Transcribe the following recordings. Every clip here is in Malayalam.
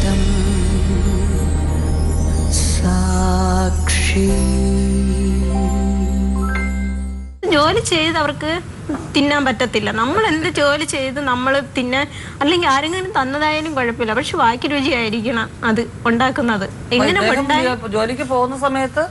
സാക്ഷിയാമൃതം സാക്ഷി. ജോലി ചെയ്ത് അവർക്ക് തിന്നാൻ പറ്റത്തില്ല. നമ്മൾ എന്ത് ജോലി ചെയ്ത് നമ്മൾ തിന്നാൻ, അല്ലെങ്കിൽ ആരെങ്കിലും തന്നതായാലും കുഴപ്പമില്ല, പക്ഷെ വാക്കി രുചിയായിരിക്കണം അത് ഉണ്ടാക്കുന്നത്. എങ്ങനെ ജോലിക്ക് പോകുന്ന സമയത്ത്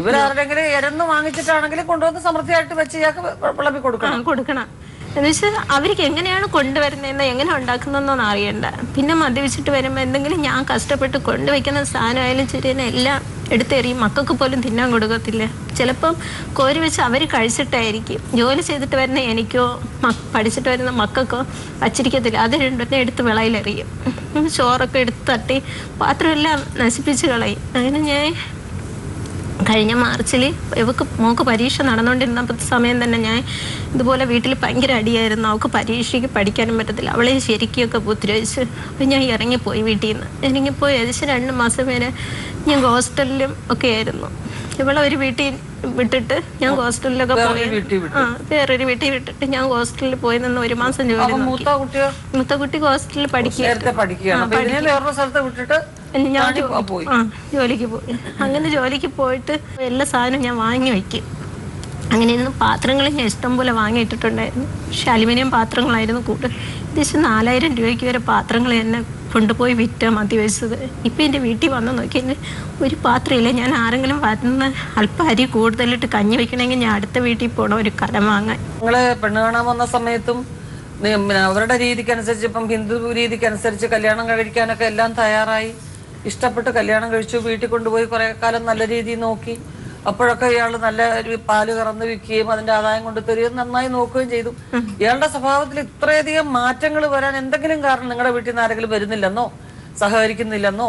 ഇവരാരുടെങ്കിലും ഇരന്ന് വാങ്ങിച്ചിട്ടാണെങ്കിലും കൊണ്ടുവന്ന് സമൃദ്ധിയായിട്ട് വെച്ച് ഇയാൾക്ക് വിളമ്പി കൊടുക്കണം. എന്ന് വെച്ചാൽ അവർക്ക് എങ്ങനെയാണ് കൊണ്ടുവരുന്നതെന്ന്, എങ്ങനെ ഉണ്ടാക്കുന്നതെന്നൊന്നും അറിയണ്ട. പിന്നെ മദ്യപിച്ചിട്ട് വരുമ്പോൾ എന്തെങ്കിലും ഞാൻ കഷ്ടപ്പെട്ട് കൊണ്ടുവയ്ക്കുന്ന സാധനമായാലും ശരി എല്ലാം എടുത്തെറിയും. മക്കൾക്ക് പോലും തിന്നാൻ കൊടുക്കത്തില്ല. ചിലപ്പം കോരി വെച്ച് അവർ കഴിച്ചിട്ടായിരിക്കും. ജോലി ചെയ്തിട്ട് വരുന്ന എനിക്കോ പഠിച്ചിട്ട് വരുന്ന മക്കൾക്കോ വച്ചിരിക്കത്തില്ല. അത് രണ്ടെണ്ണം എടുത്ത് വിളയിലെറിയും. ചോറൊക്കെ എടുത്ത് തട്ടി പാത്രമെല്ലാം നശിപ്പിച്ച് കളയും. അങ്ങനെ ഞാൻ കഴിഞ്ഞ മാർച്ചിൽ ഇവക്ക് മോക്ക് പരീക്ഷ നടന്നുകൊണ്ടിരുന്ന സമയം തന്നെ ഞാൻ ഇതുപോലെ വീട്ടിൽ ഭയങ്കര അടിയായിരുന്നു. അവൾക്ക് പരീക്ഷയ്ക്ക് പഠിക്കാനും പറ്റത്തില്ല. അവളെ ശരിക്കൊക്കെ ഉപദ്രവിച്ച്. അപ്പം ഞാൻ ഇറങ്ങിപ്പോയി വീട്ടിൽ നിന്ന്. ഇറങ്ങിപ്പോയി ഏകദേശം 2 മാസം വരെ ഞാൻ ഹോസ്റ്റലിലും ഒക്കെ ആയിരുന്നു. ഇവളെ ഒരു വീട്ടിൽ വിട്ടിട്ട് ഞാൻ ഹോസ്റ്റലിലൊക്കെ പോയി. വേറൊരു വീട്ടിൽ വിട്ടിട്ട് ഞാൻ ഹോസ്റ്റലിൽ പോയി നിന്ന് 1 മാസം ജോലി. മൂത്ത കുട്ടി ഹോസ്റ്റലിൽ ഞാൻ ജോലിക്ക് പോയി. അങ്ങനെ ജോലിക്ക് പോയിട്ട് എല്ലാ സാധനവും ഞാൻ വാങ്ങി വയ്ക്കും. അങ്ങനെ ഇന്ന് പാത്രങ്ങൾ ഞാൻ ഇഷ്ടം പോലെ വാങ്ങിയിട്ടിട്ടുണ്ടായിരുന്നു. പക്ഷെ അലുമിനിയം പാത്രങ്ങളായിരുന്നു കൂടുതൽ. ഏകദേശം 4000 രൂപയ്ക്ക് വരെ പാത്രങ്ങൾ എന്നെ കൊണ്ടുപോയി വിറ്റാ മദ്യവെച്ചത്. ഇപ്പം എൻ്റെ വീട്ടിൽ വന്ന് നോക്കിയാൽ ഒരു പാത്രമില്ല. ഞാൻ ആരെങ്കിലും വരുന്ന അല്പം അരി കൂടുതലിട്ട് കഞ്ഞി വെക്കണമെങ്കിൽ ഞാൻ അടുത്ത വീട്ടിൽ പോകണം ഒരു കടം വാങ്ങാൻ. നിങ്ങള് പെണ്ണ് കാണാൻ വന്ന സമയത്തും അവരുടെ രീതിക്കനുസരിച്ച്, ഇപ്പം ഹിന്ദു രീതിക്കനുസരിച്ച് കല്യാണം കഴിക്കാനൊക്കെ എല്ലാം തയ്യാറായി, ഇഷ്ടപ്പെട്ട് കല്യാണം കഴിച്ചു, വീട്ടിൽ കൊണ്ടുപോയി കുറെ കാലം നല്ല രീതിയിൽ നോക്കി. അപ്പോഴൊക്കെ ഇയാൾ നല്ല ഒരു പാല് കറന്ന് വിൽക്കുകയും അതിന്റെ ആദായം കൊണ്ട് തരികയും നന്നായി നോക്കുകയും ചെയ്തു. ഇയാളുടെ സ്വഭാവത്തിൽ ഇത്രയധികം മാറ്റങ്ങൾ വരാൻ എന്തെങ്കിലും കാരണം നിങ്ങളുടെ വീട്ടിൽ നിന്ന് ആരെങ്കിലും വരുന്നില്ലെന്നോ സഹകരിക്കുന്നില്ലെന്നോ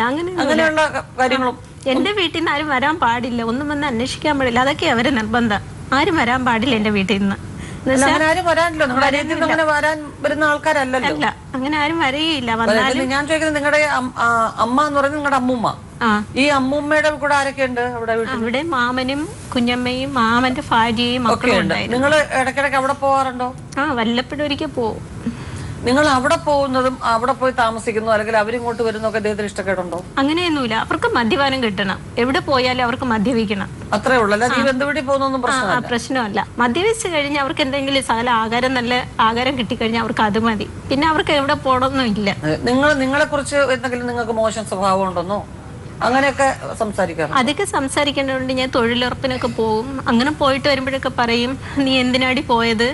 അങ്ങനെയുള്ള കാര്യങ്ങളും? എന്റെ വീട്ടിൽ നിന്ന് ആരും വരാൻ പാടില്ല, ഒന്നും വന്ന് അന്വേഷിക്കാൻ പാടില്ല, അതൊക്കെ അവരെ നിർബന്ധം. ആരും വരാൻ പാടില്ല എന്റെ വീട്ടിൽ നിന്ന്. അങ്ങനെ ആരും വരാനില്ലോ? അങ്ങനെ വരാൻ വരുന്ന ആൾക്കാരല്ലല്ലോ. അങ്ങനെ ആരും വരികയില്ല. ഞാൻ ചോദിക്കുന്നത്, നിങ്ങളുടെ അമ്മ എന്ന് പറയുന്നത് നിങ്ങളുടെ അമ്മൂമ്മ, ഈ അമ്മൂമ്മയുടെ കൂടെ ആരൊക്കെ ഉണ്ട് അവിടെ? ഇവിടെ മാമനും കുഞ്ഞമ്മയും മാമന്റെ ഭാര്യയും മക്കളും ഉണ്ട്. നിങ്ങൾ ഇടയ്ക്കിടയ്ക്ക് അവിടെ പോവാറുണ്ടോ? വല്ലപ്പോഴും ഒരിക്കൽ പോവും. നിങ്ങൾ അവിടെ പോകുന്നതും അവിടെ പോയി താമസിക്കുന്നു അല്ലെങ്കിൽ അവരിങ്ങോട്ട് വരുന്നൊക്കെ അദ്ദേഹത്തിന് ഇഷ്ടക്കേടുണ്ടോ? അങ്ങനെയൊന്നുമില്ല. അവർക്ക് മദ്യപാനം കിട്ടണം. എവിടെ പോയാലും അവർക്ക് മദ്യപിക്കണം. അത്രേ ഉള്ളൂ. നീ ബന്ധുവീട്ടിൽ പോകുന്നൊന്നും പ്രശ്നമല്ല. മദ്യപിച്ച് കഴിഞ്ഞാൽ അവർക്ക് എന്തെങ്കിലും സകല ആഹാരം, നല്ല ആഹാരം കിട്ടിക്കഴിഞ്ഞാൽ അവർക്ക് അത് മതി. പിന്നെ അവർക്ക് എവിടെ പോകണമെന്നും ഇല്ല. നിങ്ങളെ കുറിച്ച് എന്തെങ്കിലും നിങ്ങൾക്ക് മോശം സ്വഭാവം ഉണ്ടെന്നോ അങ്ങനെയൊക്കെ സംസാരിക്കാം? അതൊക്കെ സംസാരിക്കേണ്ടതുകൊണ്ട് ഞാൻ തൊഴിലുറപ്പിനൊക്കെ പോകും. അങ്ങനെ പോയിട്ട് വരുമ്പോഴൊക്കെ പറയും, നീ എന്തിനാടി പോയത്,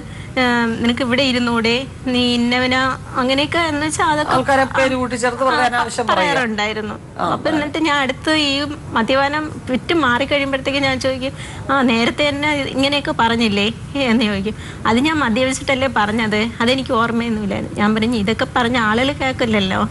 നിനക്ക് ഇവിടെ ഇരുന്നൂടെ, നീ ഇന്നവനാ, അങ്ങനെയൊക്കെ എന്ന് വെച്ചാൽ അതൊക്കെ പറയാറുണ്ടായിരുന്നു. അപ്പൊ എന്നിട്ട് ഞാൻ അടുത്ത് ഈ മദ്യപാനം വിറ്റ് മാറിക്കഴിയുമ്പോഴത്തേക്ക് ഞാൻ ചോദിക്കും, നേരത്തെ തന്നെ ഇങ്ങനെയൊക്കെ പറഞ്ഞില്ലേ എന്ന് ചോദിക്കും. അത് ഞാൻ മദ്യപിച്ചിട്ടല്ലേ പറഞ്ഞത്, അതെനിക്ക് ഓർമ്മയൊന്നുമില്ല. ഞാൻ പറഞ്ഞു, ഇതൊക്കെ പറഞ്ഞ ആളുകൾ കേൾക്കില്ലല്ലോ,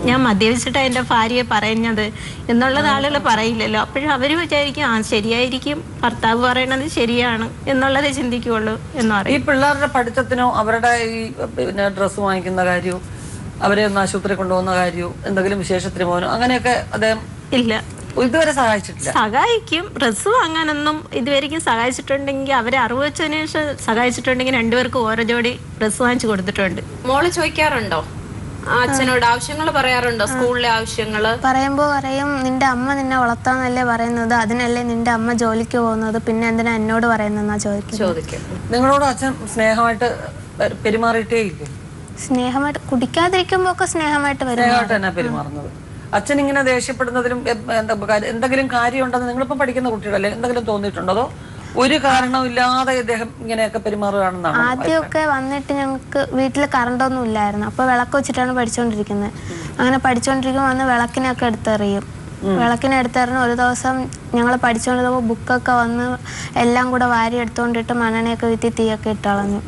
ഞാൻ മദ്യപിച്ചിട്ടാ എന്റെ ഭാര്യയെ പറയുന്നത് എന്നുള്ളത് ആളുകൾ പറയില്ലല്ലോ. അപ്പോഴും അവര് വിചാരിക്കും ശരിയായിരിക്കും, ഭർത്താവ് പറയണത് ശരിയാണ് എന്നുള്ളതേ ചിന്തിക്കുള്ളൂ എന്ന് പറയും. ഈ പിള്ളേരുടെ പഠിത്തത്തിനോ അവരുടെ ഈ ഡ്രസ്സ് വാങ്ങിക്കുന്ന കാര്യമോ അവരെ ഒന്ന് ആശുപത്രി കൊണ്ടുപോകുന്ന കാര്യമോ എന്തെങ്കിലും വിശേഷത്തിന് പോകാനോ അങ്ങനെയൊക്കെ അദ്ദേഹം ഇല്ല, ഇതുവരെ സഹായിച്ചിട്ടില്ല? സഹായിക്കും. ഡ്രസ്സ് വാങ്ങാനൊന്നും ഇതുവരെയും സഹായിച്ചിട്ടുണ്ടെങ്കിൽ, അവരെ അറിവ് വെച്ചതിന് ശേഷം സഹായിച്ചിട്ടുണ്ടെങ്കിൽ 2 പേർക്കും ഓരോ ജോഡി ഡ്രസ്സ് വാങ്ങിച്ചു കൊടുത്തിട്ടുണ്ട്. മോള് ചോദിക്കാറുണ്ടോ അച്ഛനോട് ആവശ്യങ്ങൾ പറയാറുണ്ടോ? സ്കൂളിലെ ആവശ്യങ്ങള് പറയുമ്പോ പറയും, നിന്റെ അമ്മ നിന്നെ വളർത്താന്നല്ലേ പറയുന്നത്, അതിനല്ലേ നിന്റെ അമ്മ ജോലിക്ക് പോകുന്നത്, പിന്നെ എന്തിനാ എന്നോട് പറയുന്ന ചോദിക്കും. നിങ്ങളോട് അച്ഛൻ സ്നേഹമായിട്ട് പെരുമാറിയിട്ടേ ഇല്ലേ? സ്നേഹമായിട്ട് കുടിക്കാതിരിക്കുമ്പോ ഒക്കെ സ്നേഹമായിട്ട് തന്നെ പെരുമാറുന്നത്. അച്ഛൻ ഇങ്ങനെ ദേഷ്യപ്പെടുന്നതിലും എന്തെങ്കിലും കാര്യമുണ്ടെന്ന് നിങ്ങളിപ്പം പഠിക്കുന്ന കുട്ടികളല്ലേ, എന്തെങ്കിലും തോന്നിയിട്ടുണ്ടോ? അതോ ഒരു കാരണമില്ലാതെ ഇദ്ദേഹം ഇങ്ങനെയൊക്കെ പെരുമാറുകയാണെന്നാണ്? ആദ്യമൊക്കെ വന്നിട്ട് ഞങ്ങൾക്ക് വീട്ടിൽ കറണ്ടൊന്നും ഇല്ലായിരുന്നു. അപ്പൊ വിളക്ക് വെച്ചിട്ടാണ് പഠിച്ചുകൊണ്ടിരിക്കുന്നത്. അങ്ങനെ പഠിച്ചുകൊണ്ടിരിക്കുമ്പോൾ വന്ന് വിളക്കിനൊക്കെ എടുത്തെറിയും. വിളക്കിനെടുത്തെറിഞ്ഞ് ഒരു ദിവസം ഞങ്ങൾ പഠിച്ചുകൊണ്ടിരുന്നപ്പോൾ ബുക്കൊക്കെ വന്ന് എല്ലാം കൂടെ വാരി എടുത്തുകൊണ്ടിട്ട് മണ്ണെണ്ണയൊക്കെ വിത്തി തീയൊക്കെ ഇട്ട് കളഞ്ഞു.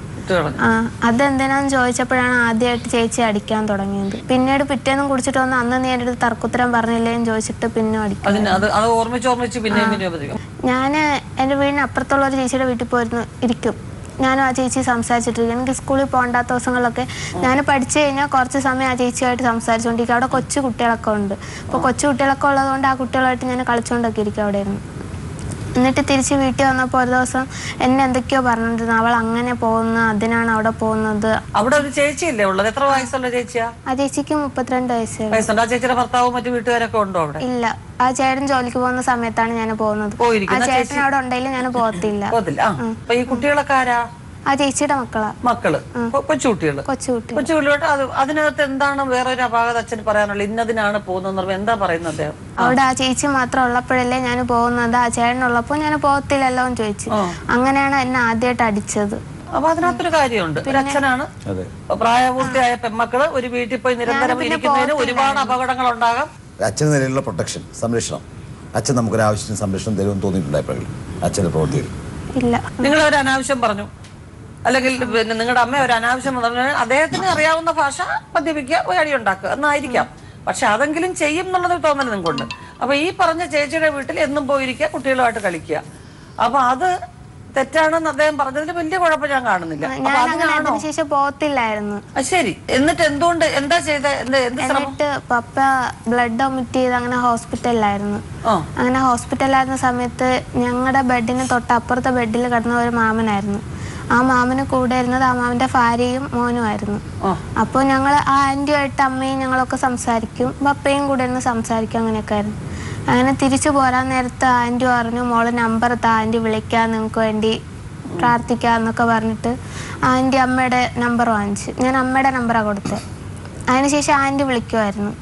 അതെന്തിനാന്ന് ചോദിച്ചപ്പോഴാണ് ആദ്യമായിട്ട് ചേച്ചി അടിക്കാൻ തുടങ്ങിയത്. പിന്നീട് പിറ്റേന്നും കുടിച്ചിട്ട് വന്ന്, അന്ന് നീ എൻ്റെ അടുത്ത് തർക്കുത്തരം പറഞ്ഞില്ലേന്ന് ചോദിച്ചിട്ട് പിന്നെ അടിക്കും. ഞാൻ എൻ്റെ വീടിന് അപ്പുറത്തുള്ള ഒരു ചേച്ചിയുടെ വീട്ടിൽ പോയിരുന്നു ഇരിക്കും. ഞാനും ആ ചേച്ചി സംസാരിച്ചിട്ടിരിക്കും. എനിക്ക് സ്കൂളിൽ പോകണ്ടാത്ത ദിവസങ്ങളിലൊക്കെ ഞാൻ പഠിച്ചു കഴിഞ്ഞാൽ കുറച്ച് സമയം ആ ചേച്ചിയായിട്ട് സംസാരിച്ചുകൊണ്ടിരിക്കും. അവിടെ കൊച്ചു കുട്ടികളൊക്കെ ഉണ്ട്. അപ്പോൾ കൊച്ചു കുട്ടികളൊക്കെ ഉള്ളതുകൊണ്ട് ആ കുട്ടികളായിട്ട് ഞാൻ കളിച്ചുകൊണ്ടൊക്കെ ഇരിക്കും അവിടെ ഇരുന്ന്. എന്നിട്ട് തിരിച്ച് വീട്ടിൽ വന്നപ്പോൾ ഒരു ദിവസം എന്നെ എന്തൊക്കെയോ പറഞ്ഞിരുന്നു, അവൾ അങ്ങനെ പോകുന്നു, അതിനാണ് അവിടെ പോകുന്നത്. അവിടെ ഒരു ചേച്ചിയല്ലേ ഉള്ളത്? എത്ര വയസ്സുള്ള ചേച്ചിയാ? ആ ചേച്ചിക്ക് 32 വയസ്സുണ്ട്. ആ ചേച്ചിയുടെ ഭർത്താവും മറ്റു വീട്ടുകാരൊക്കെ ഉണ്ടോ അവിടെ? ഇല്ല, ആ ചേട്ടൻ ജോലിക്ക് പോകുന്ന സമയത്താണ് ഞാൻ പോകുന്നത്. ആ ചേട്ടൻ അവിടെ ഉണ്ടെങ്കിലും ഞാൻ പോകത്തില്ല. ഈ കുട്ടികളൊക്കെ ആരാ? ആ ചേച്ചിയുടെ മക്കള്, കൊച്ചുകുട്ടികള്. കൊച്ചുകുട്ടികളോട്ട് അതിനകത്ത് എന്താണ് വേറൊരു അപാകത അച്ഛന് പറയാനുള്ളത്? ഇന്നതിനാണ് പോകുന്നത്, എന്താ പറയുന്നത് അദ്ദേഹം? അവിടെ ആ ചേച്ചി മാത്രം ഉള്ളപ്പോഴല്ലേ ഞാൻ പോകുന്നത്, ആ ചേട്ടനുള്ളപ്പോ ഞാൻ പോകത്തില്ലല്ലോ എന്ന് ചോദിച്ചു. അങ്ങനെയാണ് എന്നെ ആദ്യമായിട്ട് അടിച്ചത്. അപ്പൊ അതിനകത്തൊരു കാര്യമുണ്ട്. അച്ഛനാണ് പ്രായപൂർത്തിയായ പെൺമക്കള് ഒരു വീട്ടിൽ പോയി നിരന്തരം ഇരിക്കുന്നതിന് ഒരുപാട് അപകടങ്ങൾ ഉണ്ടാകാം. അച്ഛന് നിലയിലുള്ള പ്രൊട്ടക്ഷൻ, സംരക്ഷണം, അച്ഛൻ നമുക്കൊരു ആവശ്യത്തിന് സംരക്ഷണം തരുമെന്ന് തോന്നിയിട്ടുണ്ടായപ്പോഴും അച്ഛന്റെ പ്രവൃത്തിയിൽ ഇല്ല. നിങ്ങൾ ഒരു അനാവശ്യം പറഞ്ഞു, അല്ലെങ്കിൽ പിന്നെ നിങ്ങളുടെ അമ്മ ഒരു അനാവശ്യം പറഞ്ഞാൽ അദ്ദേഹത്തിന് അറിയാവുന്ന ഭാഷ മദ്യപിക്കുക, അടി ഉണ്ടാക്കുക എന്നായിരിക്കാം. പക്ഷെ അതെങ്കിലും ചെയ്യും എന്നുള്ളത് തോന്നൽ നിങ്ങൾക്കുണ്ട്. അപ്പൊ ഈ പറഞ്ഞ ചേച്ചിയുടെ വീട്ടിൽ എന്നും പോയിരിക്കുക, കുട്ടികളുമായിട്ട് കളിക്കുക. അപ്പൊ അത് തെറ്റാണെന്ന് അദ്ദേഹം പറഞ്ഞതിൽ വലിയ കുഴപ്പം ഞാൻ കാണുന്നില്ല. ശേഷം പോകത്തില്ലായിരുന്നു. ശരി, എന്നിട്ട് എന്തുകൊണ്ട് എന്താ ചെയ്ത? എന്നിട്ട് പപ്പ ബ്ലഡ് വൊമിറ്റ് ചെയ്ത് അങ്ങനെ ഹോസ്പിറ്റലിലായിരുന്നു. അങ്ങനെ ഹോസ്പിറ്റലിലായിരുന്ന സമയത്ത് ഞങ്ങളുടെ ബെഡിന് തൊട്ടപ്പുറത്തെ ബെഡിൽ കിടന്ന ഒരു മാമനായിരുന്നു. ആ മാമന് കൂടെ ഇരുന്നത് ആ മാമന്റെ ഭാര്യയും മോനുമായിരുന്നു. അപ്പോൾ ഞങ്ങൾ ആ ആന്റിയുമായിട്ട് അമ്മയും ഞങ്ങളൊക്കെ സംസാരിക്കും, പപ്പയും കൂടെ ഇരുന്ന് സംസാരിക്കും, അങ്ങനെയൊക്കെ ആയിരുന്നു. അങ്ങനെ തിരിച്ചു പോരാൻ നേരത്ത് ആന്റി പറഞ്ഞു, മോള് നമ്പർ ആന്റി വിളിക്കാൻ, നിങ്ങൾക്ക് വേണ്ടി പ്രാർത്ഥിക്കാന്നൊക്കെ പറഞ്ഞിട്ട് ആന്റി അമ്മയുടെ നമ്പർ വാങ്ങിച്ചു. ഞാൻ അമ്മയുടെ നമ്പറാണ് കൊടുത്തത്. അതിനുശേഷം ആന്റി വിളിക്കുമായിരുന്നു.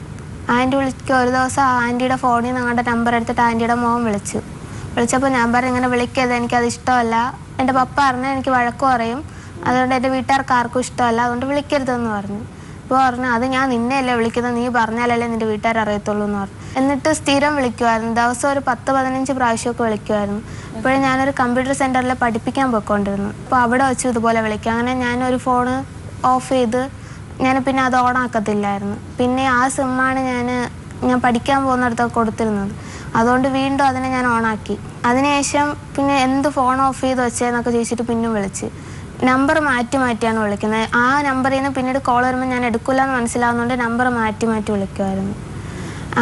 ആന്റി വിളിക്കുക. ഒരു ദിവസം ആന്റിയുടെ ഫോണിൽ നിന്ന് ഞങ്ങളുടെ നമ്പർ എടുത്തിട്ട് ആന്റിയുടെ മോൻ വിളിച്ചപ്പോൾ ഞാൻ പറഞ്ഞു, ഇങ്ങനെ വിളിക്കരുത്, എനിക്കത് ഇഷ്ടമല്ല. എൻ്റെ പപ്പ പറഞ്ഞാൽ എനിക്ക് വഴക്ക് പറയും, അതുകൊണ്ട് എൻ്റെ വീട്ടുകാർക്ക് ആർക്കും ഇഷ്ടമല്ല, അതുകൊണ്ട് വിളിക്കരുതെന്ന് പറഞ്ഞു. അപ്പോൾ പറഞ്ഞു, അത് ഞാൻ നിന്നെയല്ലേ വിളിക്കുന്നത്, നീ പറഞ്ഞാലല്ലേ നിൻ്റെ വീട്ടുകാർ അറിയത്തുള്ളൂ എന്ന് പറഞ്ഞു. എന്നിട്ട് സ്ഥിരം വിളിക്കുമായിരുന്നു, ദിവസം ഒരു 10-15 പ്രാവശ്യമൊക്കെ വിളിക്കുമായിരുന്നു. ഇപ്പോഴും ഞാനൊരു കമ്പ്യൂട്ടർ സെൻറ്ററിൽ പഠിപ്പിക്കാൻ പോയിക്കൊണ്ടിരുന്നു. അപ്പോൾ അവിടെ വെച്ച് ഇതുപോലെ വിളിക്കും. അങ്ങനെ ഞാനൊരു ഫോണ് ഓഫ് ചെയ്ത് ഞാൻ പിന്നെ അത് ഓണാക്കത്തില്ലായിരുന്നു. പിന്നെ ആ സിമ്മാണ് ഞാൻ പഠിക്കാൻ പോകുന്നിടത്തൊക്കെ കൊടുത്തിരുന്നത്. അതുകൊണ്ട് വീണ്ടും അതിനെ ഞാൻ ഓണാക്കി. അതിനുശേഷം പിന്നെ എന്ത് ഫോൺ ഓഫ് ചെയ്ത് വെച്ചതെന്നൊക്കെ ചോദിച്ചിട്ട് പിന്നെ വിളിച്ച് നമ്പർ മാറ്റിയാണ് വിളിക്കുന്നത്. ആ നമ്പറിൽ നിന്ന് പിന്നീട് കോൾ വരുമ്പോൾ ഞാൻ എടുക്കില്ല എന്ന് മനസ്സിലാവുന്നതുകൊണ്ട് നമ്പർ മാറ്റി വിളിക്കുമായിരുന്നു.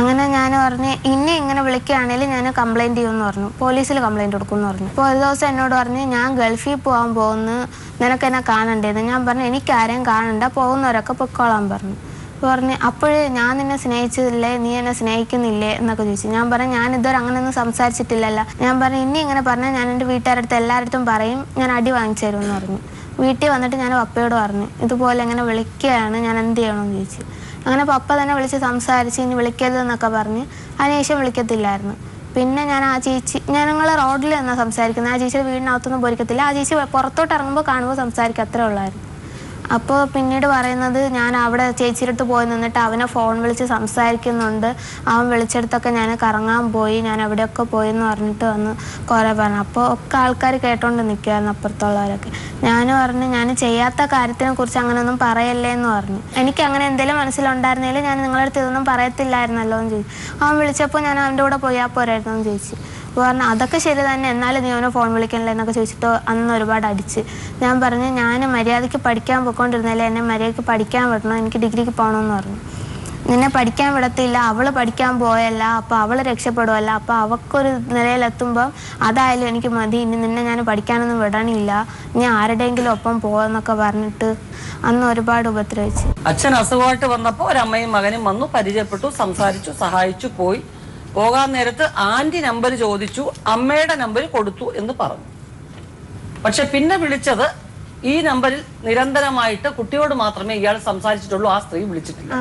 അങ്ങനെ ഞാൻ പറഞ്ഞ്, ഇനി ഇങ്ങനെ വിളിക്കുകയാണെങ്കിൽ ഞാൻ കംപ്ലയിൻറ്റ് ചെയ്യുമെന്ന് പറഞ്ഞു, പോലീസിൽ കംപ്ലയിൻറ്റ് കൊടുക്കുമെന്ന് പറഞ്ഞു. അപ്പോൾ ഒരു ദിവസം എന്നോട് പറഞ്ഞ്, ഞാൻ ഗൾഫിൽ പോകാൻ പോകുന്നു, നിനക്ക് എന്നെ കാണണ്ടേന്ന്. ഞാൻ പറഞ്ഞു, എനിക്കാരെയും കാണണ്ട, പോകുന്നവരൊക്കെ പൊക്കോളാൻ പറഞ്ഞു. പറഞ്ഞ്, അപ്പോഴേ ഞാൻ നിന്നെ സ്നേഹിച്ചതില്ലേ, നീ എന്നെ സ്നേഹിക്കുന്നില്ലേ എന്നൊക്കെ ചോദിച്ചു. ഞാൻ പറഞ്ഞു, ഞാൻ ഇതുവരെ അങ്ങനെയൊന്നും സംസാരിച്ചിട്ടില്ലല്ലോ. ഞാൻ പറഞ്ഞു, ഇനി ഇങ്ങനെ പറഞ്ഞാൽ ഞാൻ എൻ്റെ വീട്ടുകാരുടെ അടുത്ത് എല്ലായിടത്തും പറയും, ഞാൻ അടി വാങ്ങിച്ചു തരുമെന്ന് പറഞ്ഞു. വീട്ടിൽ വന്നിട്ട് ഞാൻ പപ്പയോട് പറഞ്ഞു, ഇതുപോലെ ഇങ്ങനെ വിളിക്കുകയാണ്, ഞാൻ എന്ത് ചെയ്യണമെന്ന് ചോദിച്ചു. അങ്ങനെ പപ്പ തന്നെ വിളിച്ച് സംസാരിച്ച് ഇനി വിളിക്കരുതെന്നൊക്കെ പറഞ്ഞ് അതിനുശേഷം വിളിക്കത്തില്ലായിരുന്നു. പിന്നെ ഞാൻ ഞങ്ങൾ റോഡിൽ നിന്നാണ് സംസാരിക്കുന്നത്. ആ ചേച്ചിയുടെ വീടിനകത്തൊന്നും പോയിരിക്കത്തില്ല. ആ ചേച്ചി പുറത്തോട്ട് ഇറങ്ങുമ്പോൾ കാണുമ്പോൾ സംസാരിക്കുക, അത്രേ ഉള്ളായിരുന്നു. അപ്പോൾ പിന്നീട് പറയുന്നത്, ഞാൻ അവിടെ ചേച്ചിയുടെ അടുത്ത് പോയി നിന്നിട്ട് അവനെ ഫോൺ വിളിച്ച് സംസാരിക്കുന്നുണ്ട്, അവൻ വിളിച്ചെടുത്തൊക്കെ ഞാൻ കറങ്ങാൻ പോയി, ഞാൻ എവിടെയൊക്കെ പോയി എന്ന് പറഞ്ഞിട്ട് വന്ന് കുറേ പറഞ്ഞു. അപ്പോൾ ഒക്കെ ആൾക്കാർ കേട്ടോണ്ട് നിൽക്കുമായിരുന്നു, അപ്പുറത്തുള്ളവരൊക്കെ. ഞാൻ പറഞ്ഞു, ഞാൻ ചെയ്യാത്ത കാര്യത്തിനെ കുറിച്ച് അങ്ങനെയൊന്നും പറയല്ലേ എന്ന് പറഞ്ഞു. എനിക്ക് അങ്ങനെ എന്തെങ്കിലും മനസ്സിലുണ്ടായിരുന്നെങ്കിൽ ഞാൻ നിങ്ങളുടെ അടുത്ത് ഇതൊന്നും പറയത്തില്ലായിരുന്നല്ലോ എന്ന് ചോദിച്ചു. അവൻ വിളിച്ചപ്പോൾ ഞാൻ അവൻ്റെ കൂടെ പോയാൽ പോരായിരുന്നു എന്ന് ചോദിച്ചു. പറഞ്ഞു, അതൊക്കെ ശരി തന്നെ, എന്നാലും നീ അവനെ ഫോൺ വിളിക്കണില്ല എന്നൊക്കെ ചോദിച്ചിട്ട് അന്ന് ഒരുപാട് അടിച്ച്. ഞാൻ പറഞ്ഞു, ഞാൻ മര്യാദയ്ക്ക് പഠിക്കാൻ പോയിക്കൊണ്ടിരുന്നില്ല, എന്നെ മര്യാദയ്ക്ക് പഠിക്കാൻ വിടണം, എനിക്ക് ഡിഗ്രിക്ക് പോകണമെന്ന് പറഞ്ഞു. നിന്നെ പഠിക്കാൻ വിടത്തില്ല, അവൾ പഠിക്കാൻ പോയല്ല, അപ്പോൾ അവൾ രക്ഷപ്പെടുമല്ല, അപ്പോൾ അവൾക്കൊരു നിലയിലെത്തുമ്പോൾ അതായാലും എനിക്ക് മതി, ഇനി നിന്നെ ഞാൻ പഠിക്കാനൊന്നും വിടണില്ല, ഇനി ആരുടെയെങ്കിലും ഒപ്പം പോവാന്നൊക്കെ പറഞ്ഞിട്ട് അന്ന് ഒരുപാട് ഉപദ്രവിച്ചു. അച്ഛൻ അസുഖമായിട്ട് വന്നപ്പോൾ ഒരമ്മയും മകനും വന്നു, പരിചയപ്പെട്ടു, സംസാരിച്ചു, സഹായിച്ചു, പോയി. പോകാൻ നേരത്ത് ആന്റി നമ്പർ ചോദിച്ചു, അമ്മയുടെ നമ്പർ കൊടുത്തു എന്ന് പറഞ്ഞു. പക്ഷെ പിന്നെ വിളിച്ചത് ഈ നമ്പറിൽ നിരന്തരമായിട്ട് കുട്ടിയോട് മാത്രമേ ഇയാൾ സംസാരിച്ചിട്ടുള്ളൂ, ആ സ്ത്രീ വിളിച്ചിട്ടില്ല.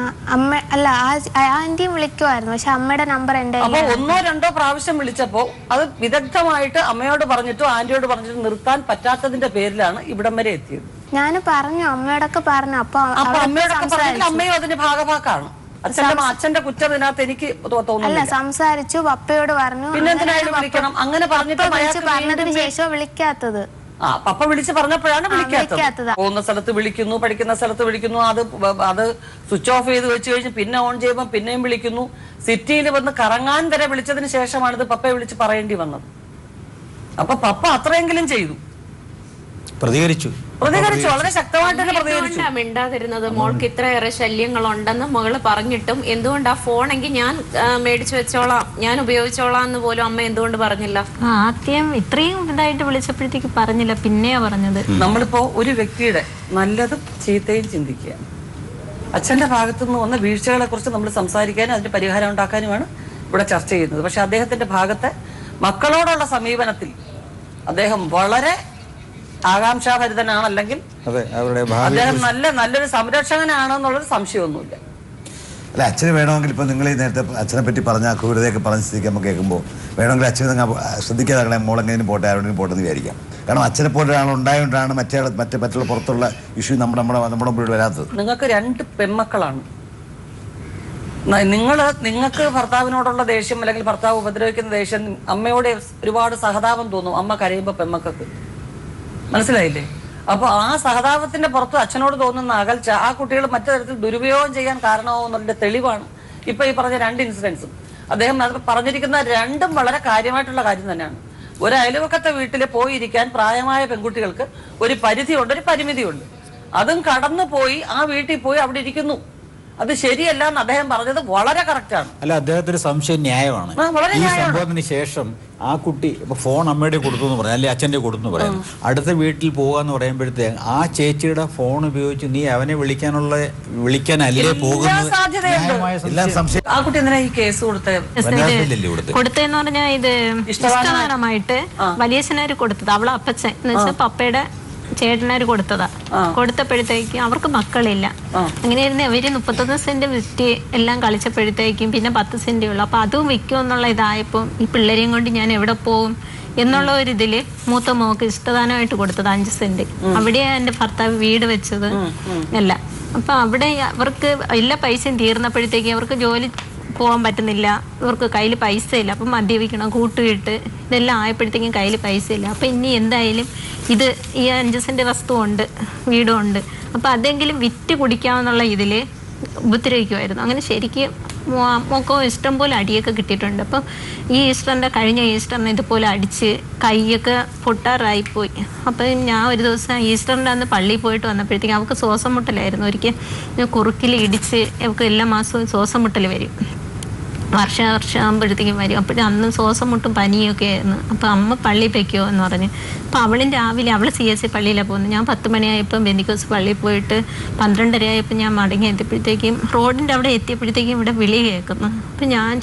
ആന്റിയും വിളിക്കുമായിരുന്നു, പക്ഷെ അമ്മയുടെ നമ്പർ അപ്പൊ 1-2 പ്രാവശ്യം വിളിച്ചപ്പോ അത് വിദഗ്ധമായിട്ട് അമ്മയോട് പറഞ്ഞിട്ടോ ആന്റിയോട് പറഞ്ഞിട്ടോ നിർത്താൻ പറ്റാത്തതിന്റെ പേരിലാണ് ഇവിടം വരെ എത്തിയത്. ഞാൻ പറഞ്ഞു, അമ്മയോടൊക്കെ പറഞ്ഞു. അപ്പൊ അമ്മയോടൊക്കെ പറഞ്ഞിട്ട് അമ്മയും അതിന്റെ ഭാഗഭാക്കാണ്. അച്ഛന്റെ കുറ്റം ഇതിനകത്ത് എനിക്ക് തോന്നുന്നില്ല. സംസാരിച്ചു, പപ്പയോട് പറഞ്ഞു, പിന്നെ എന്തിനായാലും വിളിക്കണം. അങ്ങനെ പറഞ്ഞതിന് ശേഷം വിളിക്കാത്തത്. പപ്പ വിളിച്ച് പറഞ്ഞപ്പോഴാണ് വിളിക്കാത്തത്. പോകുന്ന സ്ഥലത്ത് വിളിക്കുന്നു, പഠിക്കുന്ന സ്ഥലത്ത് വിളിക്കുന്നു, അത് സ്വിച്ച് ഓഫ് ചെയ്ത് വെച്ച് കഴിഞ്ഞ് പിന്നെ ഓൺ ചെയ്യുമ്പോൾ പിന്നെയും വിളിക്കുന്നു. സിറ്റിയിൽ വന്ന് കറങ്ങാൻ വരെ വിളിച്ചതിന് ശേഷമാണ് ഇത് പപ്പയെ വിളിച്ച് പറയേണ്ടി വന്നത്. അപ്പൊ പപ്പ അത്രയെങ്കിലും ചെയ്തു. പ്രതികരിച്ചു. വളരെ ശക്തമായിട്ട് തന്നെ പ്രതികരിച്ചു. എന്തുകൊണ്ടാ മിണ്ടാതിരുന്നത്? മോൾക്ക് ഇത്രയേറെ ശല്യങ്ങളുണ്ടെന്ന് മകള് പറഞ്ഞിട്ടും എന്തുകൊണ്ട് ആ ഫോണെങ്കിൽ ഞാൻ മേടിച്ചു വെച്ചോളാം, ഞാൻ ഉപയോഗിച്ചോളാം എന്ന് പോലും അമ്മ എന്തുകൊണ്ട് പറഞ്ഞില്ല? ആദ്യം ഇത്രയും ഇതായിട്ട് വിളിച്ചപ്പോഴത്തേക്ക് പറഞ്ഞില്ല, പിന്നെയാ പറഞ്ഞത്. നമ്മളിപ്പോ ഒരു വ്യക്തിയുടെ നല്ലതും ചീത്തയും ചിന്തിക്കുക, അച്ഛന്റെ ഭാഗത്തു നിന്ന് വന്ന വീഴ്ചകളെ കുറിച്ച് നമ്മൾ സംസാരിക്കാനും അതിന് പരിഹാരം ഉണ്ടാക്കാനുമാണ് ഇവിടെ ചർച്ച ചെയ്യുന്നത്. പക്ഷെ അദ്ദേഹത്തിന്റെ ഭാഗത്തെ മക്കളോടുള്ള സമീപനത്തിൽ അദ്ദേഹം വളരെ ആകാംക്ഷാഭരിതനാണ്, അല്ലെങ്കിൽ അദ്ദേഹം നല്ലൊരു സംരക്ഷകനാണെന്നുള്ളൊരു സംശയമൊന്നുമില്ല. അല്ല, അച്ഛന് വേണമെങ്കിൽ ഇപ്പം നിങ്ങൾ ഈ നേരത്തെ അച്ഛനെ പറ്റി പറഞ്ഞ ക്രൂരതയൊക്കെ പറഞ്ഞ സ്ഥിതിക്ക് നമുക്ക് കേൾക്കുമ്പോൾ വേണമെങ്കിൽ അച്ഛനെ ശ്രദ്ധിക്കാതെ മോളെങ്ങനെയും പോട്ടെ, ആരോടെങ്കിലും പോട്ടെ എന്ന് വിചാരിക്കാം. കാരണം അച്ഛനെ പോലെ ഒരാൾ ഉണ്ടായതുകൊണ്ടാണ് മറ്റുള്ള പുറത്തുള്ള ഇഷ്യൂ നമ്മുടെ മുമ്പിൽ വരാത്തത്. നിങ്ങൾക്ക് 2 പെൺമക്കളാണ്. നിങ്ങൾക്ക് ഭർത്താവിനോടുള്ള ദേഷ്യം അല്ലെങ്കിൽ ഭർത്താവ് ഉപദ്രവിക്കുന്ന ദേഷ്യം, അമ്മയോട് ഒരുപാട് സഹതാപം തോന്നും അമ്മ കരയുമ്പോൾ പെൺമക്കൾക്ക്. മനസ്സിലായില്ലേ? അപ്പൊ ആ സഹതാപത്തിന്റെ പുറത്ത് അച്ഛനോട് തോന്നുന്ന അകൽച്ച ആ കുട്ടികൾ മറ്റു തരത്തിൽ ദുരുപയോഗം ചെയ്യാൻ കാരണമാവുന്നതിന്റെ തെളിവാണ് ഇപ്പൊ ഈ പറഞ്ഞ 2 ഇൻസിഡൻസും. അദ്ദേഹം പറഞ്ഞിരിക്കുന്ന 2ഉം വളരെ കാര്യമായിട്ടുള്ള കാര്യം തന്നെയാണ്. ഒരു അയൽവക്കത്തെ വീട്ടിൽ പോയിരിക്കാൻ പ്രായമായ പെൺകുട്ടികൾക്ക് ഒരു പരിധിയുണ്ട്, ഒരു പരിമിതിയുണ്ട്. അതും കടന്നു പോയി ആ വീട്ടിൽ പോയി അവിടെ ഇരിക്കുന്നു. അത് ശരിയല്ല എന്ന് അദ്ദേഹം പറഞ്ഞത് വളരെ കറക്റ്റാണ്. അല്ല, അദ്ദേഹത്തിന്റെ സംശയം ന്യായമാണ്. ഈ സംഭവത്തിന് ശേഷം ആ കുട്ടി ഫോൺ അമ്മയുടെ കൊടുത്തു എന്ന് പറയാം, അല്ലെങ്കിൽ അച്ഛൻ്റെ കൊടുത്തു എന്ന് പറയാം, അടുത്ത വീട്ടിൽ പോകാന്ന് പറയുമ്പോഴത്തേക്ക് ആ ചേച്ചിയുടെ ഫോൺ ഉപയോഗിച്ച് നീ അവനെ വിളിക്കാനല്ലേ പോകുന്നത്? ആ കുട്ടി എന്തിനാ ഈ കേസ് കൊടുത്തെന്ന് പറഞ്ഞാൽ ഇത് ഇഷ്ടദാനമായിട്ട് വലിയച്ഛനാര് കൊടുത്തത്, അവളെ അപ്പച്ചൻ എന്ന് വെച്ചാൽ പപ്പയുടെ ചേട്ടനാര് കൊടുത്തതാ. കൊടുത്തപ്പോഴത്തേക്ക് അവർക്ക് മക്കളില്ല. അങ്ങനെയായിരുന്നു അവര് 31 സെന്റ് വിറ്റ് എല്ലാം കളിച്ചപ്പോഴത്തേക്കും പിന്നെ 10 സെന്റ് ഉള്ളു. അപ്പൊ അതും വിൽക്കും എന്നുള്ള ഇതായപ്പോ ഈ പിള്ളേരെയും കൊണ്ട് ഞാൻ എവിടെ പോകും എന്നുള്ള ഒരു ഇതില് മൂത്ത മോക്ക് ഇഷ്ടദാനമായിട്ട് കൊടുത്തത് 5 സെന്റ്. അവിടെയാ എന്റെ ഭർത്താവ് വീട് വെച്ചത് അല്ല. അപ്പൊ അവിടെ അവർക്ക് എല്ലാ പൈസയും തീർന്നപ്പോഴത്തേക്ക് അവർക്ക് ജോലി പോകാൻ പറ്റുന്നില്ല, ഇവർക്ക് കയ്യിൽ പൈസ ഇല്ല. അപ്പം മദ്യപിക്കണം, കൂട്ടുകെട്ട് ഇതെല്ലാം ആയപ്പോഴത്തേക്കും കയ്യിൽ പൈസ ഇല്ല. അപ്പം ഇനി എന്തായാലും ഇത് ഈ 5 സെന്റ് വസ്തുവുണ്ട്, വീടും ഉണ്ട്, അപ്പം അതെങ്കിലും വിറ്റ് കുടിക്കാമെന്നുള്ള ഇതിൽ ഉപദ്രവിക്കുമായിരുന്നു. അങ്ങനെ ശരിക്കും മോക്കോ ഇഷ്ടം പോലെ അടിയൊക്കെ കിട്ടിയിട്ടുണ്ട്. അപ്പം ഈ കഴിഞ്ഞ ഈസ്റ്ററിന് ഇതുപോലെ അടിച്ച് കൈയൊക്കെ പൊട്ടാറായിപ്പോയി. അപ്പം ഞാൻ ഒരു ദിവസം ഈസ്റ്ററിൻ്റെ അന്ന് പള്ളിയിൽ പോയിട്ട് വന്നപ്പോഴത്തേക്കും അവൾക്ക് ശ്വാസം മുട്ടലായിരുന്നു. ഒരിക്കൽ കുറുക്കിൽ ഇടിച്ച് അവൾക്ക് എല്ലാ മാസവും ശ്വാസം മുട്ടൽ വരും, വർഷമാകുമ്പോഴത്തേക്കും വരും. അപ്പോഴും അന്ന് ശ്വാസം മുട്ടും പനിയൊക്കെ ആയിരുന്നു. അപ്പോൾ അമ്മ പള്ളിയിൽ വയ്ക്കുമോ എന്ന് പറഞ്ഞ്. അപ്പോൾ അവളും രാവിലെ അവൾ CSC പള്ളിയിലാണ് പോകുന്നത്. ഞാൻ 10 മണിയായപ്പം ബെന്തിക്കോസ് പള്ളിയിൽ പോയിട്ട് 12:30 ആയപ്പോൾ ഞാൻ മടങ്ങി എത്തിയപ്പോഴത്തേക്കും റോഡിൻ്റെ അവിടെ എത്തിയപ്പോഴത്തേക്കും ഇവിടെ വിളി കേൾക്കുന്നു. അപ്പം ഞാൻ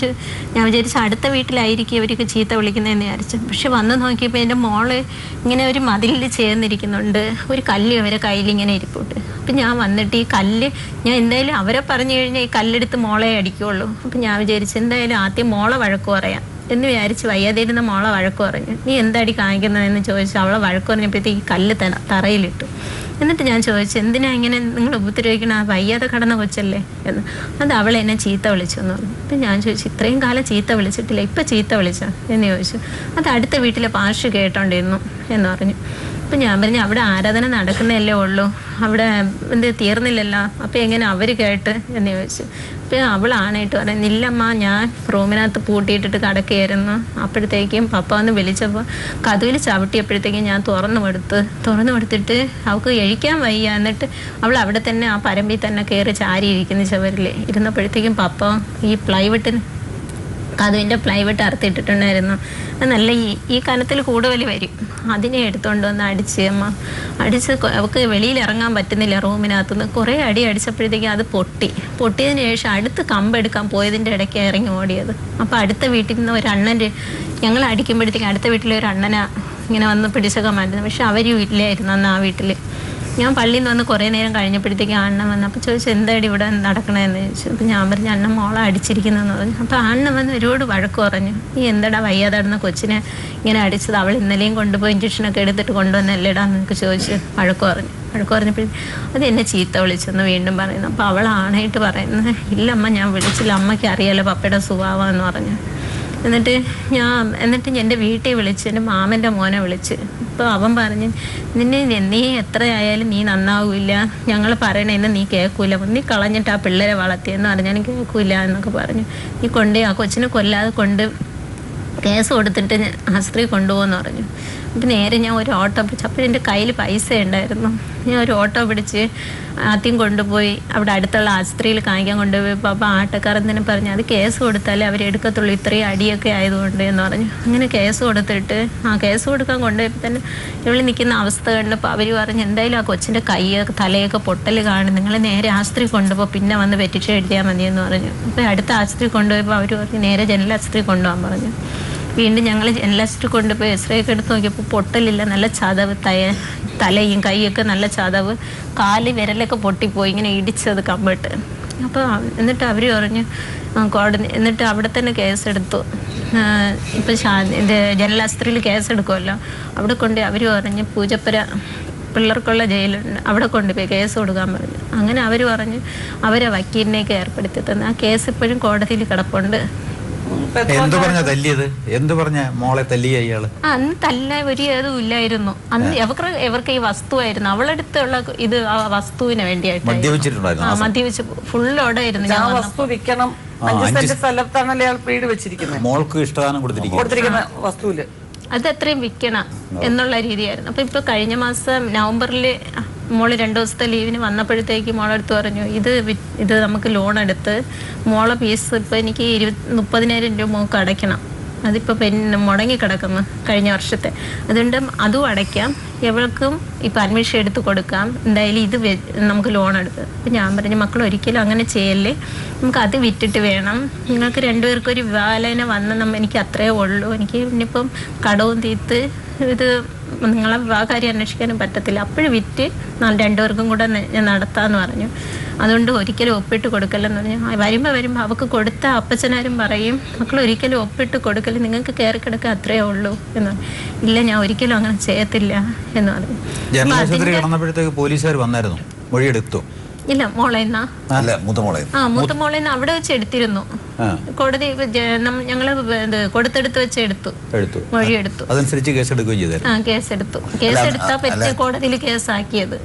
വിചാരിച്ചു അടുത്ത വീട്ടിലായിരിക്കും അവർക്ക് ചീത്ത വിളിക്കുന്നതെന്ന് വിചാരിച്ചു. പക്ഷെ വന്ന് നോക്കിയപ്പോൾ എൻ്റെ മോള് ഇങ്ങനെ ഒരു മതിലിൽ ചേർന്നിരിക്കുന്നുണ്ട്, ഒരു കല്ല് അവരെ കയ്യിൽ ഇങ്ങനെ ഇരിപ്പുണ്ട്. അപ്പം ഞാൻ വന്നിട്ട് ഈ കല്ല് ഞാൻ എന്തായാലും അവരെ പറഞ്ഞു കഴിഞ്ഞാൽ ഈ കല്ലെടുത്ത് മോളെ അടിക്കുള്ളൂ. അപ്പം ഞാൻ വിചാരിച്ചു എന്തായാലും ആദ്യം മോളെ വഴക്ക് പറയാം എന്ന് വിചാരിച്ച് വയ്യാതിരുന്ന മോളെ വഴക്ക് പറഞ്ഞു. നീ എന്താടി കാണിക്കുന്നതെന്ന് ചോദിച്ചു. അവളെ വഴക്ക് പറഞ്ഞപ്പോഴത്തേക്ക് ഈ കല്ല് തറയിലിട്ടു. എന്നിട്ട് ഞാൻ ചോദിച്ചു എന്തിനാ ഇങ്ങനെ നിങ്ങൾ ഉപദ്രവിക്കണ, വയ്യാതെ കടന്ന കൊച്ചല്ലേ എന്ന്. അത് അവളെ എന്നെ ചീത്ത വിളിച്ചു എന്ന് പറഞ്ഞു. അപ്പം ഞാൻ ചോദിച്ചു ഇത്രയും കാലം ചീത്ത വിളിച്ചിട്ടില്ല, ഇപ്പം ചീത്ത വിളിച്ചോ എന്ന് ചോദിച്ചു. അത് അടുത്ത വീട്ടിലെ പാഷ് കേട്ടോണ്ടിരുന്നു എന്ന് പറഞ്ഞു. അപ്പം ഞാൻ പറഞ്ഞു അവിടെ ആരാധന നടക്കുന്നതല്ലേ ഉള്ളൂ, അവിടെ തീർന്നില്ലല്ലോ, അപ്പം എങ്ങനെ അവർ കേട്ട് എന്ന് ചോദിച്ചു. അപ്പം അവളാണായിട്ട് പറയുന്നില്ലമ്മ, ഞാൻ റൂമിനകത്ത് പൂട്ടിയിട്ടിട്ട് കിടക്കുകയായിരുന്നു. അപ്പോഴത്തേക്കും പപ്പ വന്ന് വിളിച്ചപ്പോൾ കതവിൽ ചവിട്ടിയപ്പോഴത്തേക്കും ഞാൻ തുറന്നു കൊടുത്തിട്ട് അവൾക്ക് എഴിക്കാൻ വയ്യ. എന്നിട്ട് അവൾ അവിടെ തന്നെ ആ പരമ്പിൽ തന്നെ കയറി ചാരിയിരിക്കുന്ന ചവരിൽ ഇരുന്നപ്പോഴത്തേക്കും പപ്പ ഈ കതവിൻ്റെ പ്ലൈവുഡ് അറുത്തിട്ടിട്ടുണ്ടായിരുന്നു. അത് നല്ല ഈ കനത്തിൽ കൂടുതൽ വരും. അതിനെ എടുത്തുകൊണ്ട് വന്ന് അടിച്ച് അവൾക്ക് വെളിയിൽ ഇറങ്ങാൻ പറ്റുന്നില്ല റൂമിനകത്തുനിന്ന്. കുറേ അടിച്ചപ്പോഴത്തേക്കും അത് പൊട്ടിയതിന് ശേഷം അടുത്ത് കമ്പെടുക്കാൻ പോയതിൻ്റെ ഇടയ്ക്ക് ഇറങ്ങി ഓടിയത്. അപ്പോൾ അടുത്ത വീട്ടിൽ നിന്ന് ഒരു അണ്ണൻ, ഞങ്ങൾ അടിക്കുമ്പോഴത്തേക്കും അടുത്ത വീട്ടിലെ ഒരു അണ്ണനാ ഇങ്ങനെ വന്ന് പിടിച്ചൊക്കെ മാറ്റുന്നത്. പക്ഷെ അവരും ഇല്ലായിരുന്നു അന്ന് ആ വീട്ടിൽ. ഞാൻ പള്ളിയിൽ നിന്ന് വന്ന് കുറേ നേരം കഴിഞ്ഞപ്പോഴത്തേക്കും അണ്ണൻ വന്നു. അപ്പോൾ ചോദിച്ചു എന്തായാലും ഇവിടെ നടക്കണമെന്ന് ചോദിച്ചു. അപ്പോൾ ഞാൻ പറഞ്ഞു അണ്ണൻ മോളെ അടിച്ചിരിക്കുന്നതെന്ന് പറഞ്ഞു. അപ്പോൾ അണ്ണൻ വന്ന് ഒരുപാട് വഴക്ക് പറഞ്ഞു. ഈ എന്താടാ വയ്യാതാടുന്ന കൊച്ചിനെ ഇങ്ങനെ അടിച്ചത്, അവൾ ഇന്നലെയും കൊണ്ടുപോയി ഇഞ്ചക്ഷനൊക്കെ എടുത്തിട്ട് കൊണ്ടുവന്നല്ലേടാ എന്നൊക്കെ ചോദിച്ച് വഴക്ക് പറഞ്ഞപ്പോഴും അത് എന്നെ ചീത്ത വിളിച്ചെന്ന് വീണ്ടും പറയുന്നു. അപ്പോൾ അവളാണായിട്ട് പറയുന്നത് ഇല്ലമ്മ ഞാൻ വിളിച്ചില്ല, അമ്മയ്ക്ക് അറിയാലോ പപ്പയുടെ സ്വഭാവം എന്ന് പറഞ്ഞു. എന്നിട്ട് എൻ്റെ വീട്ടിൽ വിളിച്ച് എൻ്റെ മാമൻ്റെ മോനെ വിളിച്ച്. അപ്പോൾ അവൻ പറഞ്ഞ് നീ എത്രയായാലും നീ നന്നാവില്ല, ഞങ്ങൾ പറയണേന്ന് നീ കേൾക്കൂല, നീ കളഞ്ഞിട്ട് ആ പിള്ളേരെ വളർത്തിയെന്ന് പറഞ്ഞാൽ കേൾക്കൂല എന്നൊക്കെ പറഞ്ഞു. നീ ആ കൊച്ചിനെ കൊല്ലാതെ കേസ് കൊടുത്തിട്ട് ആശുപത്രി കൊണ്ടുപോകുമെന്ന് പറഞ്ഞു. അപ്പം നേരെ ഞാൻ ഒരു ഓട്ടോ പിടിച്ച്, അപ്പോൾ എൻ്റെ കയ്യിൽ പൈസ ഉണ്ടായിരുന്നു. ഞാൻ ഒരു ഓട്ടോ പിടിച്ച് ആദ്യം കൊണ്ടുപോയി അവിടെ അടുത്തുള്ള ആശുപത്രിയിൽ കാണിക്കാൻ കൊണ്ടുപോയപ്പോൾ അപ്പോൾ ആട്ടക്കാരൻ തന്നെ പറഞ്ഞു അത് കേസ് കൊടുത്താലേ അവരെടുക്കത്തുള്ളൂ, ഇത്രയും അടിയൊക്കെ ആയതുകൊണ്ട് എന്ന് പറഞ്ഞു. അങ്ങനെ കേസ് കൊടുത്തിട്ട് കേസ് കൊടുക്കാൻ കൊണ്ടുപോയപ്പോൾ തന്നെ ഇവൾ നിൽക്കുന്ന അവസ്ഥ കണ്ടപ്പോൾ അവർ പറഞ്ഞു എന്തായാലും ആ കൊച്ചിൻ്റെ കൈയൊക്കെ തലയൊക്കെ പൊട്ടൽ കാണും, നിങ്ങൾ നേരെ ആശുപത്രി കൊണ്ടുപോകും, പിന്നെ വന്ന് പെറ്റിഷൻ എഴുതിയാൽ മതിയെന്ന് പറഞ്ഞു. അപ്പോൾ അടുത്ത ആശുപത്രി കൊണ്ടുപോയപ്പോൾ അവർ പറഞ്ഞു നേരെ ജനറൽ ആശുപത്രി കൊണ്ടുപോകാൻ പറഞ്ഞു. വീണ്ടും ഞങ്ങൾ ജനറൽ ആശുപത്രി കൊണ്ടുപോയി എക്സ്റേ ഒക്കെ എടുത്ത് നോക്കിയപ്പോൾ പൊട്ടലില്ല, നല്ല ചതവ്, തലയും കൈയൊക്കെ നല്ല ചതവ്, കാല് വിരലൊക്കെ പൊട്ടിപ്പോയി, ഇങ്ങനെ ഇടിച്ചത് കമ്പിട്ട്. അപ്പോൾ എന്നിട്ട് അവർ പറഞ്ഞു കോടതി, എന്നിട്ട് അവിടെ തന്നെ കേസെടുത്തു. ഇപ്പം ഇത് ജനറൽ ആശുപത്രിയിൽ കേസെടുക്കുമല്ലോ, അവിടെ കൊണ്ട് അവർ പറഞ്ഞ് പൂജപ്പുര പിള്ളേർക്കുള്ള ജയിലുണ്ട്, അവിടെ കൊണ്ടുപോയി കേസ് കൊടുക്കാൻ പറഞ്ഞു. അങ്ങനെ അവർ പറഞ്ഞ് അവരെ വക്കീലിനെയൊക്കെ ഏർപ്പെടുത്തി തന്നെ. ആ കേസ് ഇപ്പോഴും കോടതിയിൽ കിടപ്പുണ്ട്. എന്ത് പറഞ്ഞ തല്ലിയത്? എന്ത് പറഞ്ഞ മോളെ തല്ലിയ ഇയാള്? അന്ന് തല്ല ഒരു ഏതും ഇല്ലായിരുന്നു. അന്ന് എവർക്ക് ഈ വസ്തുവായിരുന്നു, അവളടുത്തുള്ള ഇത് ആ വസ്തുവിന് വേണ്ടിയായിട്ട് മദ്യപിച്ച് ഫുള്ളോടായിരുന്നു. ഞാൻ വസ്തു വിൽക്കണം, 5 സെന്റ് സ്ഥലത്താണല്ലേ അയാൾ വീട് വെച്ചിരിക്കുന്നത്, മോൾക്ക് ഇഷ്ടദാനം കൊടുത്തിരിക്കുന്ന വസ്തുവില് അത് എത്രയും വിൽക്കണം എന്നുള്ള രീതിയായിരുന്നു. അപ്പൊ ഇപ്പൊ കഴിഞ്ഞ മാസം നവംബറിൽ മോള് 2 ദിവസത്തെ ലീവിന് വന്നപ്പോഴത്തേക്ക് മോളെടുത്ത് പറഞ്ഞു ഇത് നമുക്ക് ലോൺ എടുത്ത് മോളെ ഫീസ് ഇപ്പം എനിക്ക് 30,000 രൂപ മോൾക്ക് അടയ്ക്കണം, അതിപ്പോൾ മുടങ്ങി കിടക്കുന്നു കഴിഞ്ഞ വർഷത്തെ, അതുകൊണ്ട് അതും അടയ്ക്കാം, എവൾക്കും ഇപ്പം അഡ്മിഷൻ എടുത്ത് കൊടുക്കാം, എന്തായാലും ഇത് നമുക്ക് ലോൺ എടുത്ത്. അപ്പം ഞാൻ പറഞ്ഞു മക്കൾ ഒരിക്കലും അങ്ങനെ ചെയ്യല്ലേ, നമുക്ക് അത് വിറ്റിട്ട് വേണം, നിങ്ങൾക്ക് 2 പേർക്കും ഒരു വിവാഹാലോചന വന്ന എനിക്ക് അത്രേ ഉള്ളൂ, എനിക്ക് ഇനിയിപ്പം കടവും തീർത്ത് ഇത് നിങ്ങളെ വിവാഹകാര്യം അന്വേഷിക്കാനും പറ്റത്തില്ല, അപ്പോഴും വിറ്റ് 2 പേർക്കും കൂടെ നടത്താമെന്ന് പറഞ്ഞു. അതുകൊണ്ട് ഒരിക്കലും ഒപ്പിട്ട് കൊടുക്കല്ലെന്ന് പറഞ്ഞു. വരുമ്പോൾ അവൾക്ക് കൊടുത്ത അപ്പച്ചനാരും പറയും മക്കൾ ഒരിക്കലും ഒപ്പിട്ട് കൊടുക്കല്, നിങ്ങൾക്ക് കയറി കിടക്കുക അത്രേ ഉള്ളൂ എന്ന് പറഞ്ഞു. ഇല്ല ഞാൻ ഒരിക്കലും അങ്ങനെ ചെയ്യത്തില്ല എന്ന് പറഞ്ഞു. പോലീസുകാർ വന്നായിരുന്നു, മൊഴിയെടുത്തു? ഇല്ല, മോളേന്നാ മൂത്ത മോളേന്ന് അവിടെ വെച്ച് എടുത്തിരുന്നു. കോടതി ഞങ്ങള് കൊടുത്തെടുത്ത് വെച്ച് എടുത്തു, മൊഴിയെടുത്തു. അതനുസരിച്ച് കേസെടുക്കുകയും ചെയ്തു. കേസെടുത്താ പറ്റിയ കോടതിയിൽ കേസാക്കിയത്.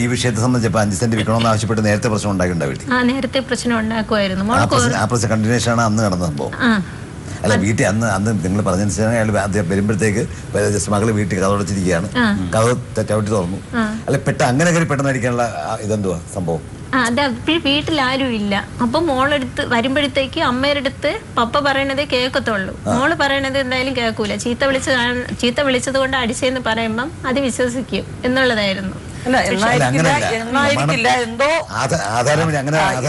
ഈ വിഷയത്തെ സംബന്ധിച്ചപ്പോൾ 5 സെന്റ് വിൽക്കണമെന്ന് ആവശ്യപ്പെട്ട് നേരത്തെ പ്രശ്നം ഉണ്ടാക്കിയിട്ടുണ്ടാവില്ല? നേരത്തെ പ്രശ്നം ഉണ്ടാക്കുമായിരുന്നു. കണ്ടിന്യൂഷൻ ആണ് അന്ന് നടന്ന സംഭവം. അല്ല വീട്ടിൽ അന്ന് നിങ്ങൾ പറഞ്ഞനുസരിച്ചാണ് അയാൾ വരുമ്പോഴത്തേക്ക് മകള് വീട്ടിൽ കഥടച്ചിരിക്കുകയാണ്, കഥ ചവിട്ടി തുറന്നു. അല്ല അങ്ങനെ പെട്ടെന്ന് അടിക്കാനുള്ള ഇതെന്തുവാ സംഭവം? അത് വീട്ടിലാരും ഇല്ല. അപ്പൊ മോളെടുത്ത് വരുമ്പോഴത്തേക്ക് അമ്മയുടെ അടുത്ത് പപ്പ പറയണതേ കേൾക്കത്തുള്ളൂ, മോള് പറയണത് എന്തായാലും കേൾക്കൂല. ചീത്ത വിളിച്ചത് കൊണ്ട് അടിച്ചെന്ന് പറയുമ്പം അത് വിശ്വസിക്കും എന്നുള്ളതായിരുന്നു.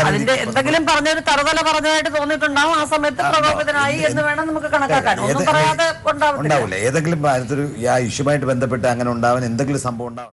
അതിന്റെ എന്തെങ്കിലും പറഞ്ഞൊരു തറുതല പറഞ്ഞതായിട്ട് തോന്നിയിട്ടുണ്ടാവും. ആ സമയത്ത് പ്രകോപിതനായി എന്ന് വേണം നമുക്ക് കണക്കാക്കാൻ. ഒന്നും പറയാതെ ഉണ്ടാവില്ല. ഏതെങ്കിലും ഇഷ്യൂമായിട്ട് ബന്ധപ്പെട്ട് അങ്ങനെ ഉണ്ടാവാൻ എന്തെങ്കിലും സംഭവം ഉണ്ടാവും.